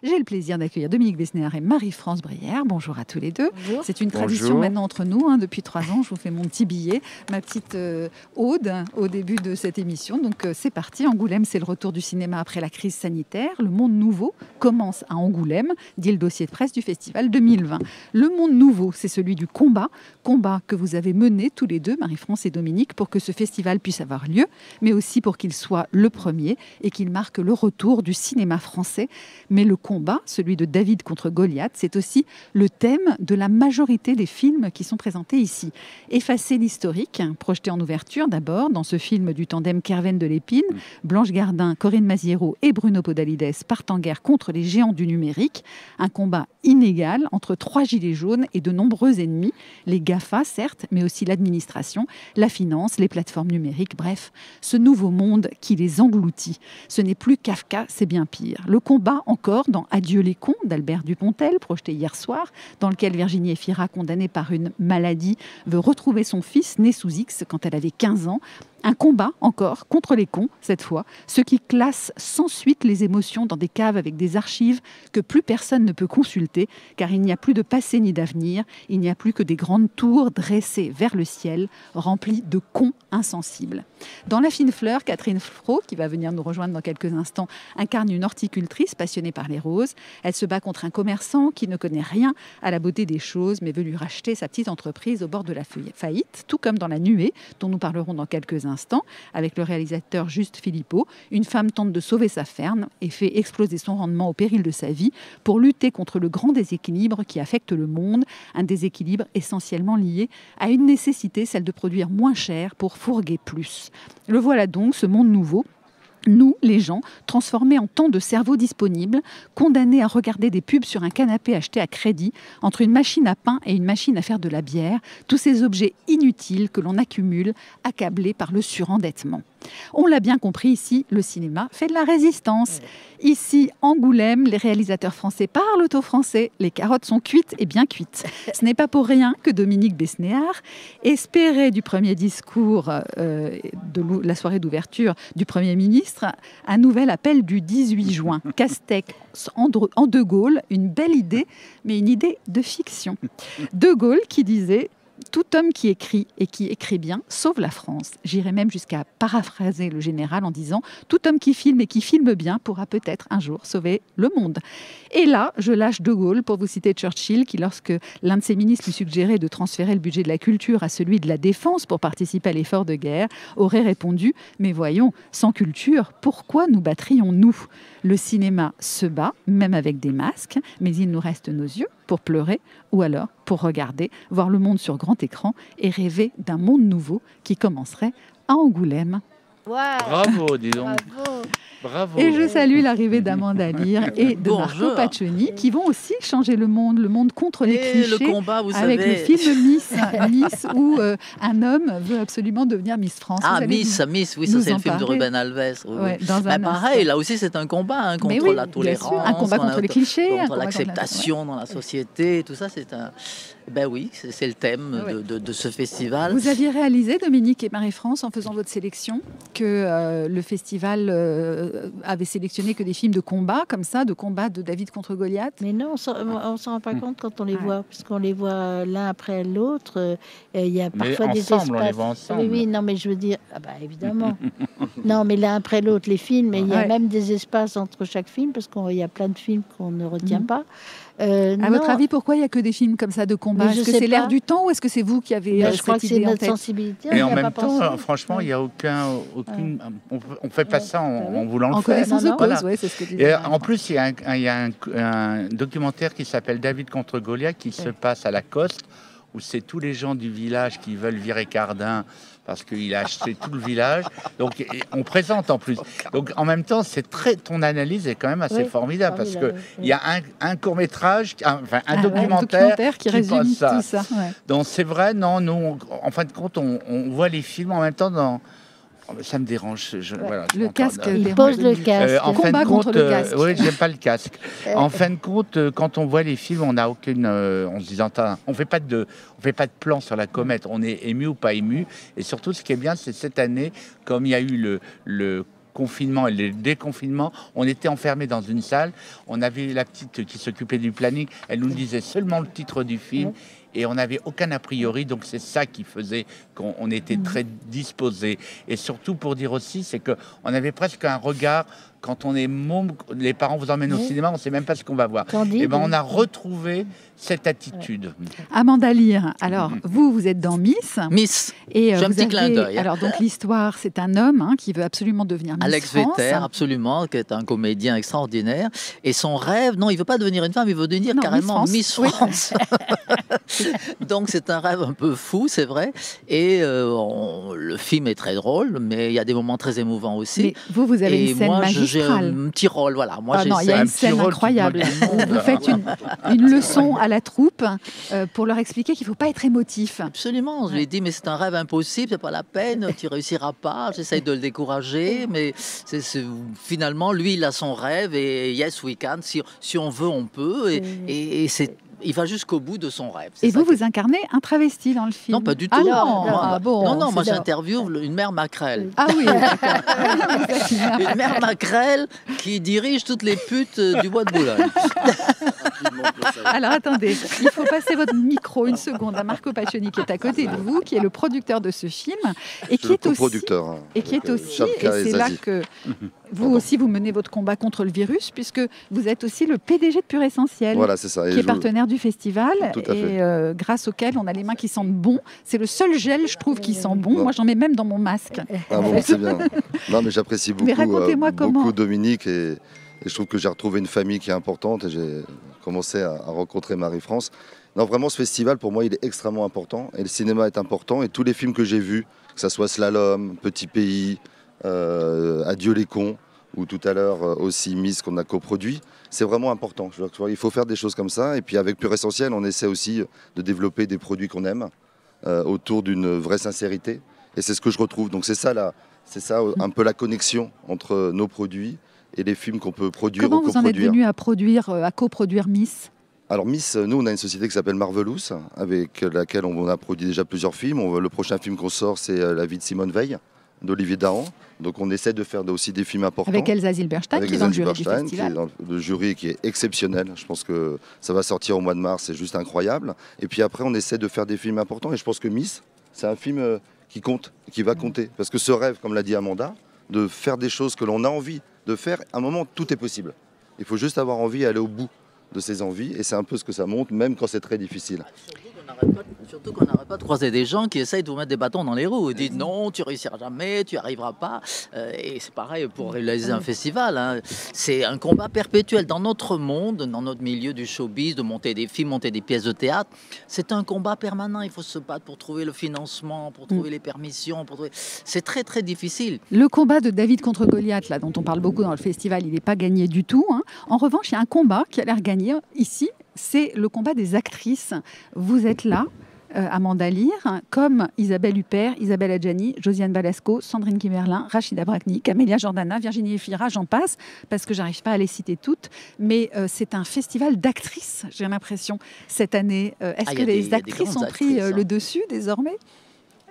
J'ai le plaisir d'accueillir Dominique Besnéard et Marie-France Brière. Bonjour à tous les deux. C'est une tradition Bonjour. maintenant entre nous. Depuis 3 ans, je vous fais mon petit billet, ma petite ode au début de cette émission. Donc c'est parti. Angoulême, c'est le retour du cinéma après la crise sanitaire. Le monde nouveau commence à Angoulême, dit le dossier de presse du festival 2020. Le monde nouveau, c'est celui du combat que vous avez mené tous les deux, Marie-France et Dominique, pour que ce festival puisse avoir lieu, mais aussi pour qu'il soit le premier et qu'il marque le retour du cinéma français. Mais le combat, celui de David contre Goliath, c'est aussi le thème de la majorité des films qui sont présentés ici. Effacer l'historique, projeté en ouverture d'abord dans ce film du tandem Kerven de Lépine, Blanche Gardin, Corinne Maziero et Bruno Podalides partent en guerre contre les géants du numérique. Un combat inégal entre 3 gilets jaunes et de nombreux ennemis, les GAFA certes, mais aussi l'administration, la finance, les plateformes numériques, bref, ce nouveau monde qui les engloutit. Ce n'est plus Kafka, c'est bien pire. Le combat encore dans Adieu les cons d'Albert Dupontel, projeté hier soir, dans lequel Virginie Efira, condamnée par une maladie, veut retrouver son fils né sous X quand elle avait 15 ans. Un combat encore contre les cons, cette fois, ceux qui classent sans suite les émotions dans des caves avec des archives que plus personne ne peut consulter, car il n'y a plus de passé ni d'avenir, il n'y a plus que des grandes tours dressées vers le ciel, remplies de cons insensibles. Dans La fine fleur, Catherine Fro, qui va venir nous rejoindre dans quelques instants, incarne une horticultrice passionnée par les roses. Elle se bat contre un commerçant qui ne connaît rien à la beauté des choses, mais veut lui racheter sa petite entreprise au bord de la faillite, tout comme dans La nuée, dont nous parlerons dans quelques instants, avec le réalisateur Juste Philippot. Une femme tente de sauver sa ferme et fait exploser son rendement au péril de sa vie pour lutter contre le grand déséquilibre qui affecte le monde, un déséquilibre essentiellement lié à une nécessité, celle de produire moins cher pour fourguer plus. Le voilà donc, ce monde nouveau. Nous, les gens, transformés en tant de cerveau disponible, condamnés à regarder des pubs sur un canapé acheté à crédit, entre une machine à pain et une machine à faire de la bière, tous ces objets inutiles que l'on accumule, accablés par le surendettement. On l'a bien compris ici, le cinéma fait de la résistance. Ici, Angoulême, les réalisateurs français parlent au français. Les carottes sont cuites et bien cuites. Ce n'est pas pour rien que Dominique Besnéard espérait du premier discours de la soirée d'ouverture du Premier ministre un nouvel appel du 18 juin. Castex en De Gaulle, une belle idée, mais une idée de fiction. De Gaulle qui disait: tout homme qui écrit et qui écrit bien sauve la France. J'irais même jusqu'à paraphraser le général en disant: tout homme qui filme et qui filme bien pourra peut-être un jour sauver le monde. Et là, je lâche De Gaulle pour vous citer Churchill qui, lorsque l'un de ses ministres lui suggérait de transférer le budget de la culture à celui de la défense pour participer à l'effort de guerre, aurait répondu: mais voyons, sans culture, pourquoi nous battrions-nous ? Le cinéma se bat, même avec des masques, mais il nous reste nos yeux pour pleurer ou alors pour regarder, voir le monde sur grand écran et rêver d'un monde nouveau qui commencerait à Angoulême. Wow. Bravo, dis donc. Bravo. Bravo. Et je salue l'arrivée d'Amanda Lear et de Marco Bonjour. Paccioni qui vont aussi changer le monde contre les Et clichés. le combat, vous avec savez. le film Miss où un homme veut absolument devenir Miss France. Ah, Vous allez Miss, oui, nous ça c'est en le film de parler. Ruben Alves. Oui, Ouais, oui. dans un Pareil, instant. là aussi c'est un combat Mais contre oui, la bien tolérance, sûr, un combat contre les clichés, un combat contre contre la- l'acceptation dans la société, tout ça c'est un... Ben oui, c'est le thème Ouais. de ce festival. Vous aviez réalisé, Dominique et Marie-France, en faisant votre sélection, que le festival avait sélectionné que des films de combat, comme ça, de combat de David contre Goliath. Mais non, on s'en rend pas compte quand on les Ouais. voit, puisqu'on les voit l'un après l'autre. Il y a Mais parfois des espaces. ensemble, on les voit ensemble. Oui, oui, non, mais je veux dire, ah bah évidemment. Non, mais l'un après l'autre, les films, et il y a Ouais. même des espaces entre chaque film, parce qu'il y a plein de films qu'on ne retient Mhm. pas. À votre avis, pourquoi il n'y a que des films comme ça de combat? Mais je Est-ce que sais c'est l'air pas. du temps ou est-ce que c'est vous qui avez je crois cette que c'est idée en notre tête? sensibilité. on Et n'y en a même pas temps, pensé. franchement, il n'y a aucune. On fait pas ça en voulant le En faire. connaissance de Non, non. cause, Voilà. ouais, c'est ce que disait Et Marie-France. en plus, il y a un documentaire qui s'appelle David contre Goliath qui se passe à Lacoste, où c'est tous les gens du village qui veulent virer Cardin parce qu'il a acheté tout le village. Donc, on présente en plus. Donc, en même temps, ton analyse est quand même assez Oui, formidable parce formidable, qu'il y a un court-métrage, un Ah ouais, documentaire qui qui résume passe ça. tout ça. Ouais. Donc, c'est vrai, non, nous, en fin de compte, on voit les films en même temps dans... Oh, mais ça me dérange. Voilà, je Le m'entends- casque Il dérange pose le Dominique. casque. en fin Combat de compte, contre le casque. oui, j'aime pas le casque. En fin de compte, quand on voit les films, on n'a aucune, on se disant, on fait pas de plan sur la comète. On est ému ou pas ému. Et surtout, ce qui est bien, c'est cette année, comme il y a eu le confinement et le déconfinement, on était enfermés dans une salle. On avait la petite qui s'occupait du planning. Elle nous disait seulement le titre du film. Et on n'avait aucun a priori, donc c'est ça qui faisait qu'on était très disposés. Et surtout pour dire aussi, c'est qu'on avait presque un regard, quand on est môme, les parents vous emmènent au cinéma, on ne sait même pas ce qu'on va voir. Et ben on a retrouvé cette attitude. Amanda Lear, alors vous êtes dans Miss. Miss, et j'ai un petit clin d'œil. Alors donc l'histoire, c'est un homme qui veut absolument devenir Miss Alex France. Vetter, absolument, qui est un comédien extraordinaire. Et son rêve, non, il ne veut pas devenir une femme, il veut devenir carrément Miss France. Donc c'est un rêve un peu fou, c'est vrai. Et le film est très drôle, mais il y a des moments très émouvants aussi. Mais vous avez une scène magistrale. J'ai un petit rôle, voilà. Moi, il y a une scène incroyable. Vous faites une leçon à la troupe pour leur expliquer qu'il ne faut pas être émotif. Absolument. Je lui ai dit, mais c'est un rêve impossible, c'est pas la peine, tu réussiras pas. J'essaye de le décourager, mais finalement, lui, il a son rêve et yes, we can. Si on veut, on peut. Et il va jusqu'au bout de son rêve. Et vous incarnez un travesti dans le film? Non, pas du tout. Moi j'interviewe une mère maquerelle. Ah oui, d'accord. Une mère maquerelle qui dirige toutes les putes du bois de Boulogne. Alors attendez, il faut passer votre micro une seconde à Marco Paccioni qui est à côté de vous, qui est le producteur de ce film et qui est aussi, et c'est là que vous aussi vous menez votre combat contre le virus, puisque vous êtes aussi le PDG de Pure Essentiel, voilà, c'est ça. qui est partenaire du festival et grâce auquel on a les mains qui sentent bon. C'est le seul gel, je trouve, qui sent bon. Moi, j'en mets même dans mon masque. Ah bon, c'est bien. Non, mais j'apprécie beaucoup, beaucoup Dominique et je trouve que j'ai retrouvé une famille qui est importante et j'ai commencé à rencontrer Marie-France. Non, vraiment, ce festival, pour moi, il est extrêmement important et le cinéma est important et tous les films que j'ai vus, que ce soit Slalom, Petit Pays, Adieu les cons, ou tout à l'heure aussi Miss qu'on a coproduit, c'est vraiment important. Il faut faire des choses comme ça. Et puis avec Pure Essentiel, on essaie aussi de développer des produits qu'on aime autour d'une vraie sincérité. Et c'est ce que je retrouve. Donc c'est ça un peu la connexion entre nos produits et les films qu'on peut produire ou coproduire. Comment vous en êtes venu à coproduire Miss ? Alors Miss, nous on a une société qui s'appelle Marvelous, avec laquelle on a produit déjà plusieurs films. Le prochain film qu'on sort, c'est La vie de Simone Veil, d'Olivier Dahan. Donc on essaie de faire aussi des films importants. Avec Elsa Zilberstein, qui est dans le jury du festival. Qui est dans le jury, qui est exceptionnel. Je pense que ça va sortir au mois de mars, c'est juste incroyable. Et puis après, on essaie de faire des films importants. Et je pense que Miss, c'est un film qui compte, qui va compter. Parce que ce rêve, comme l'a dit Amanda, de faire des choses que l'on a envie de faire, à un moment, tout est possible. Il faut juste avoir envie et aller au bout de ses envies. Et c'est un peu ce que ça montre, même quand c'est très difficile. Surtout qu'on n'arrête pas de croiser des gens qui essayent de vous mettre des bâtons dans les roues. Ils disent non, tu réussiras jamais, tu n'y arriveras pas. Et c'est pareil pour réaliser un festival. C'est un combat perpétuel dans notre monde, dans notre milieu du showbiz, de monter des films, monter des pièces de théâtre. C'est un combat permanent. Il faut se battre pour trouver le financement, pour trouver les permissions. C'est très, très difficile. Le combat de David contre Goliath, là, dont on parle beaucoup dans le festival, il n'est pas gagné du tout. En revanche, il y a un combat qui a l'air gagné ici. C'est le combat des actrices. Vous êtes là, Amanda Lear, comme Isabelle Huppert, Isabelle Adjani, Josiane Balasco, Sandrine Kimerlin, Rachida Brakni, Camélia Jordana, Virginie Efira, j'en passe, parce que j'arrive pas à les citer toutes. Mais c'est un festival d'actrices, j'ai l'impression, cette année. Est-ce que les actrices ont pris le dessus désormais ?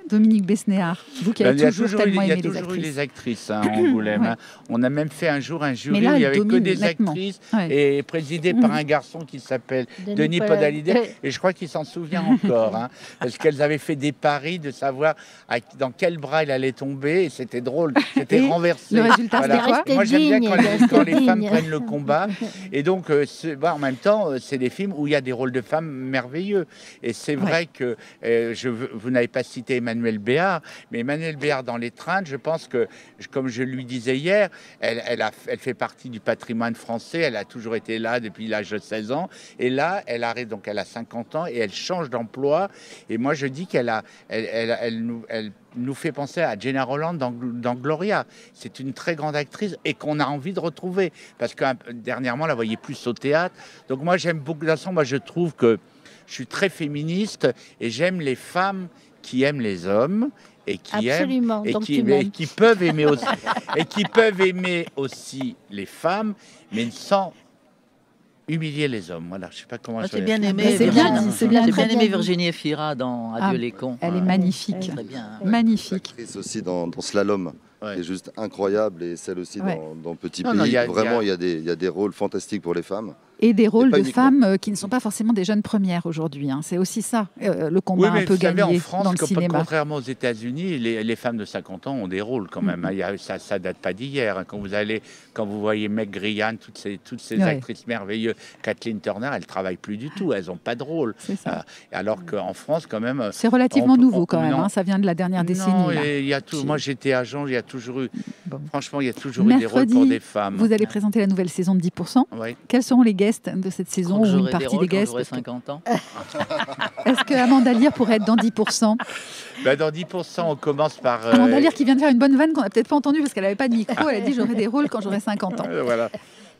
Dominique Besnéard, vous qui avez toujours tellement aimé les actrices. Il y a toujours eu les actrices en Angoulême. On a même fait un jour un jury où il n'y avait que des actrices et présidé par un garçon qui s'appelle Denis Podalydé. Et je crois qu'il s'en souvient encore. Parce qu'elles avaient fait des paris de savoir dans quel bras il allait tomber. Et c'était drôle, c'était renversé. Le résultat, c'était quoi ? Moi, j'aime bien quand les femmes prennent le combat. Et donc, en même temps, c'est des films où il y a des rôles de femmes merveilleux. Et c'est vrai que vous n'avez pas cité Emmanuel Béard, mais Emmanuel Béard dans l'étreinte, je pense que, comme je lui disais hier, elle fait partie du patrimoine français, elle a toujours été là depuis l'âge de 16 ans, et là, elle arrête, donc elle a 50 ans, et elle change d'emploi, et moi je dis qu'elle nous fait penser à Gena Rowland dans Gloria. C'est une très grande actrice et qu'on a envie de retrouver, parce que dernièrement, on la voyait plus au théâtre, donc moi j'aime beaucoup d'ensemble, moi je trouve que je suis très féministe, et j'aime les femmes qui aiment les hommes et qui aiment et qui peuvent aimer aussi et qui peuvent aimer aussi les femmes, mais sans humilier les hommes. Voilà, je sais pas comment. J'ai bien aimé. J'ai bien aimé Virginie Efira dans Adieu les cons. Elle est magnifique. Très bien. Magnifique. L'actrice aussi dans Slalom, est juste incroyable, et celle aussi dans Petit Pays. Non, il y a des rôles fantastiques pour les femmes. Et des rôles de femmes qui ne sont pas forcément des jeunes premières aujourd'hui. C'est aussi ça, le combat un peu gagné en France, dans le cinéma. Contrairement aux États-Unis, les femmes de 50 ans ont des rôles quand même. Ça date pas d'hier. Quand vous voyez Meg Ryan, toutes ces actrices merveilleuses, Kathleen Turner, elles travaillent plus du tout. Elles n'ont pas de rôle. Alors qu'en France, quand même, c'est relativement nouveau quand même. Ça vient de la dernière décennie. Non, il y a tout. Moi, j'étais agent. Il y a toujours eu. Franchement, il y a toujours eu des rôles pour des femmes. Vous allez présenter la nouvelle saison de 10%. Quels seront les guests de cette saison, ou une partie des guests? J'aurai 50 ans. Est-ce que Amanda Lear pourrait être dans 10%? Dans 10%, on commence par... Amanda Lear qui vient de faire une bonne vanne qu'on n'a peut-être pas entendue parce qu'elle n'avait pas de micro. Elle a dit « j'aurai des rôles quand j'aurai 50 ans ». Voilà.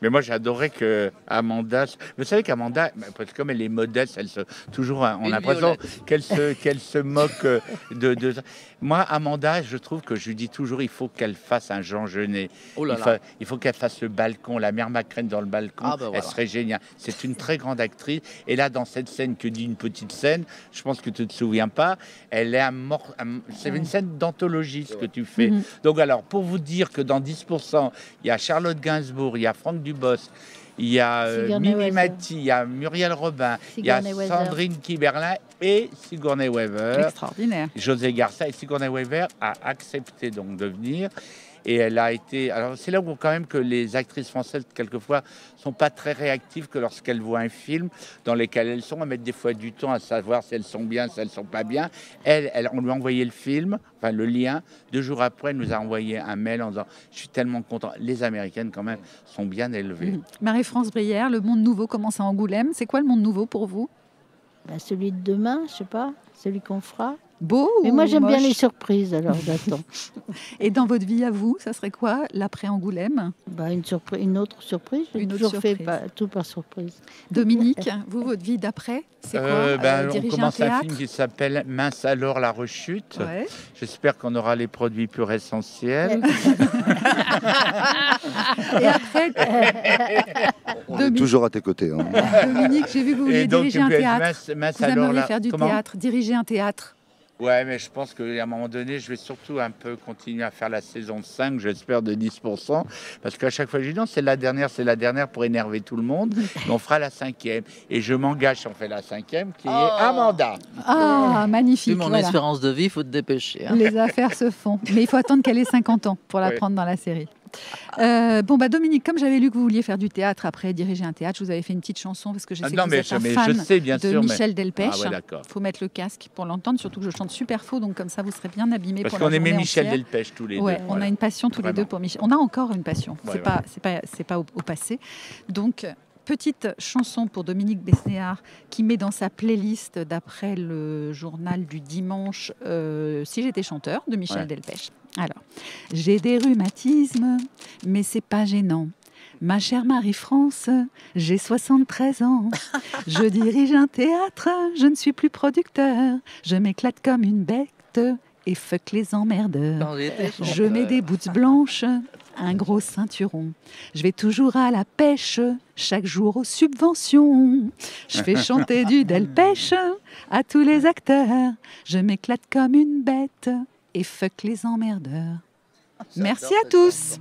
Mais moi, j'adorais que Amanda... Vous savez qu'Amanda, comme elle est modeste, toujours, on a l'impression qu'elle se moque de... Moi, Amanda, je trouve que je lui dis toujours, il faut qu'elle fasse un Jean Genet. Il faut qu'elle fasse le balcon, la mère Macrène dans le balcon. Elle serait géniale. C'est une très grande actrice. Et là, dans cette scène que dit une petite scène, je pense que tu ne te souviens pas, elle est c'est une scène d'anthologie, ce que tu fais. Donc alors, pour vous dire que dans 10%, il y a Charlotte Gainsbourg, il y a Franck Dubosc, il y a Mimi Mati, il y a Muriel Robin, il y a Sandrine Kiberlin et Sigourney Weaver. Extraordinaire. José Garcia, et Sigourney Weaver a accepté donc de venir. Et elle a été... Alors c'est là où quand même que les actrices françaises, quelquefois, sont pas très réactives que lorsqu'elles voient un film dans lequel elles sont, à mettre des fois du temps à savoir si elles sont bien, si elles sont pas bien. On lui a envoyé le film, enfin le lien. 2 jours après, elle nous a envoyé un mail en disant « Je suis tellement content ». Les Américaines, quand même, sont bien élevées. Marie-France Brière, le monde nouveau commence à Angoulême. C'est quoi le monde nouveau pour vous? Celui de demain, je sais pas. Celui qu'on fera. Beau. Mais moi, j'aime bien les surprises, alors j'attends. Et dans votre vie à vous, ça serait quoi l'après-Angoulême? Une autre surprise. J'ai toujours fait tout par surprise. Dominique, vous, votre vie d'après, c'est quoi? On commence un film qui s'appelle Mince alors la rechute. J'espère qu'on aura les produits purs essentiels. Et après, on est toujours à tes côtés. Dominique, j'ai vu que vous vouliez diriger un théâtre. Vous aimeriez faire du théâtre, diriger un théâtre. Ouais, mais je pense qu'à un moment donné, je vais surtout un peu continuer à faire la saison 5, j'espère, de 10%. Parce qu'à chaque fois, je dis non, c'est la dernière pour énerver tout le monde. On fera la 5e. Et je m'engage si on fait la 5e, qui est Amanda. Ah, magnifique. Vu mon espérance de vie, il faut te dépêcher. Les affaires se font. Mais il faut attendre qu'elle ait 50 ans pour la prendre dans la série. Dominique, comme j'avais lu que vous vouliez faire du théâtre après diriger un théâtre, je vous avais fait une petite chanson parce que je sais que vous êtes un fan de Michel Delpech. Faut mettre le casque pour l'entendre, surtout que je chante super faux, donc comme ça vous serez bien abîmés. Parce qu'on aimait Michel Delpech tous les deux. On a une passion tous les deux pour Michel. On a encore une passion. C'est pas au passé. Donc petite chanson pour Dominique Besnéard qui met dans sa playlist d'après le journal du dimanche Si j'étais chanteur de Michel Delpech. Alors, j'ai des rhumatismes, mais c'est pas gênant. Ma chère Marie-France, j'ai 73 ans. Je dirige un théâtre, je ne suis plus producteur. Je m'éclate comme une bête et fuck les emmerdeurs. Je mets des boots blanches, un gros ceinturon. Je vais toujours à la pêche, chaque jour aux subventions. Je fais chanter du Delpech à tous les acteurs. Je m'éclate comme une bête et fuck les emmerdeurs. Merci à tous.